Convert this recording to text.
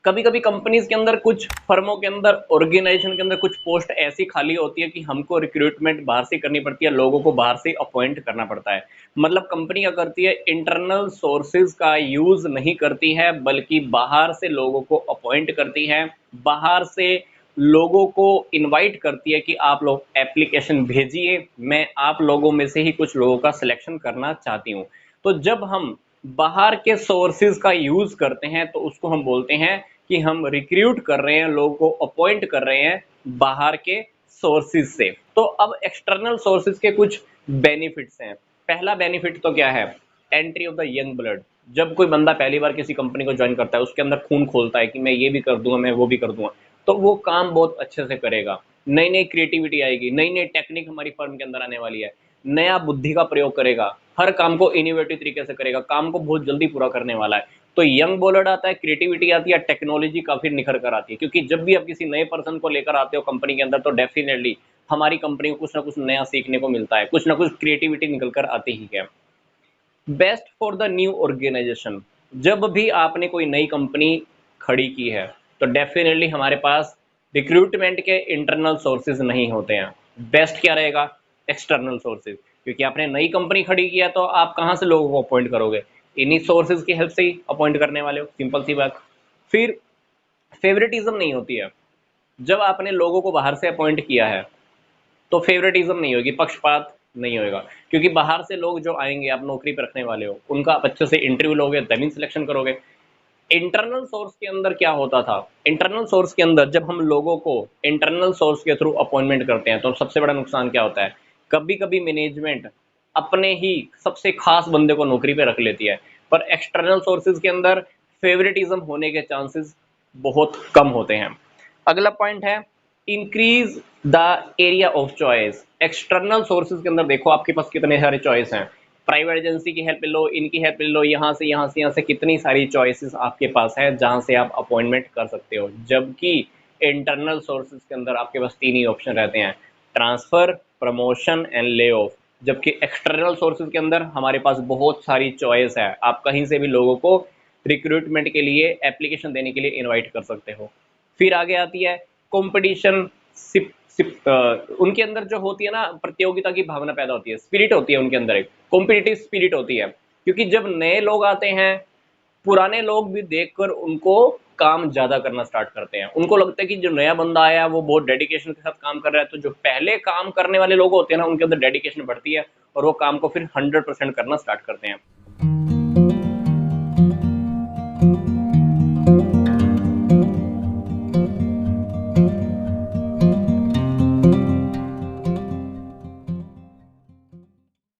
कभी कभी कंपनीज के अंदर, कुछ फर्मों के अंदर, ऑर्गेनाइजेशन के अंदर कुछ पोस्ट ऐसी खाली होती है कि हमको रिक्रूटमेंट बाहर से करनी पड़ती है, लोगों को बाहर से अपॉइंट करना पड़ता है। मतलब कंपनी क्या करती है, इंटरनल सोर्सेज का यूज नहीं करती है, बल्कि बाहर से लोगों को अपॉइंट करती है, बाहर से लोगों को इनवाइट करती है कि आप लोग एप्लीकेशन भेजिए, मैं आप लोगों में से ही कुछ लोगों का सिलेक्शन करना चाहती हूँ। तो जब हम बाहर के सोर्सेज का यूज करते हैं तो उसको हम बोलते हैं कि हम रिक्रूट कर रहे हैं, लोगों को अपॉइंट कर रहे हैं बाहर के सोर्सेज से। तो अब एक्सटर्नल सोर्सेज के कुछ बेनिफिट्स हैं। पहला बेनिफिट तो क्या है, entry of the young blood. जब कोई बंदा पहली बार किसी कंपनी को ज्वाइन करता है, उसके अंदर खून खोलता है कि मैं ये भी कर दूंगा, मैं वो भी कर दूंगा, तो वो काम बहुत अच्छे से करेगा। नई नई क्रिएटिविटी आएगी, नई नई टेक्निक हमारी फर्म के अंदर आने वाली है, नया बुद्धि का प्रयोग करेगा, हर काम को इनोवेटिव तरीके से करेगा, काम को बहुत जल्दी पूरा करने वाला है। तो यंग ब्लड आता है, क्रिएटिविटी आती है, टेक्नोलॉजी काफी निखर कर आती है। क्योंकि जब भी आप किसी नए पर्सन को लेकर आते हो कंपनी के अंदर, तो डेफिनेटली हमारी कंपनी को कुछ ना कुछ नया सीखने को मिलता है, कुछ ना कुछ क्रिएटिविटी निकल कर आती ही है। Best for the new organisation. जब भी आपने कोई नई कंपनी खड़ी की है, तो डेफिनेटली हमारे पास रिक्रूटमेंट के इंटरनल सोर्सेज नहीं होते हैं। बेस्ट क्या रहेगा, एक्सटर्नल सोर्सेज। क्योंकि आपने नई कंपनी खड़ी किया, तो आप कहाँ से लोगों को अपॉइंट करोगे, इन्हीं सोर्सेज की हेल्प से ही अपॉइंट करने वाले हो, सिंपल सी बात। फिर फेवरेटिज्म नहीं होती है। जब आपने लोगों को बाहर से अपॉइंट किया है, तो फेवरेटिज्म नहीं होगी, पक्षपात नहीं होगा। क्योंकि बाहर से लोग जो आएंगे, आप नौकरी पर रखने वाले हो, उनका आप अच्छे से इंटरव्यू लोगे, तभी सिलेक्शन करोगे। इंटरनल सोर्स के अंदर क्या होता था, इंटरनल सोर्स के अंदर जब हम लोगों को इंटरनल सोर्स के थ्रू अपॉइंटमेंट करते हैं, तो सबसे बड़ा नुकसान क्या होता है, कभी कभी मैनेजमेंट अपने ही सबसे खास बंदे को नौकरी पे रख लेती है। पर एक्सटर्नल सोर्सेज के अंदर फेवरेटिज्म होने के चांसेस बहुत कम होते हैं। अगला पॉइंट है, increase the area of choice. External sources के अंदर देखो आपके पास कितने सारे चॉइस हैं, प्राइवेट एजेंसी की हेल्प ले लो, इनकी हेल्प ले लो, यहाँ से यहाँ से यहाँ से, कितनी सारी चॉइसेस आपके पास है जहाँ से आप अपॉइंटमेंट कर सकते हो। जबकि इंटरनल सोर्सेज के अंदर आपके पास तीन ही ऑप्शन रहते हैं, transfer, promotion and lay off. जबकि एक्सटर्नल सोर्सेज के अंदर हमारे पास बहुत सारी चॉइस है, आप कहीं से भी लोगों को रिक्रूटमेंट के लिए, एप्लीकेशन देने के लिए इनवाइट कर सकते हो। फिर आगे आती है कंपटीशन उनके अंदर जो होती है ना, प्रतियोगिता की भावना पैदा होती है, स्पिरिट होती है उनके अंदर, एक कॉम्पिटिटिव स्पिरिट होती है। क्योंकि जब नए लोग आते हैं, पुराने लोग भी देखकर उनको काम ज्यादा करना स्टार्ट करते हैं। उनको लगता है कि जो नया बंदा आया है वो बहुत डेडिकेशन के साथ काम कर रहा है, तो जो पहले काम करने वाले लोग होते हैं ना, उनके अंदर डेडिकेशन बढ़ती है और वो काम को फिर 100% करना स्टार्ट करते हैं।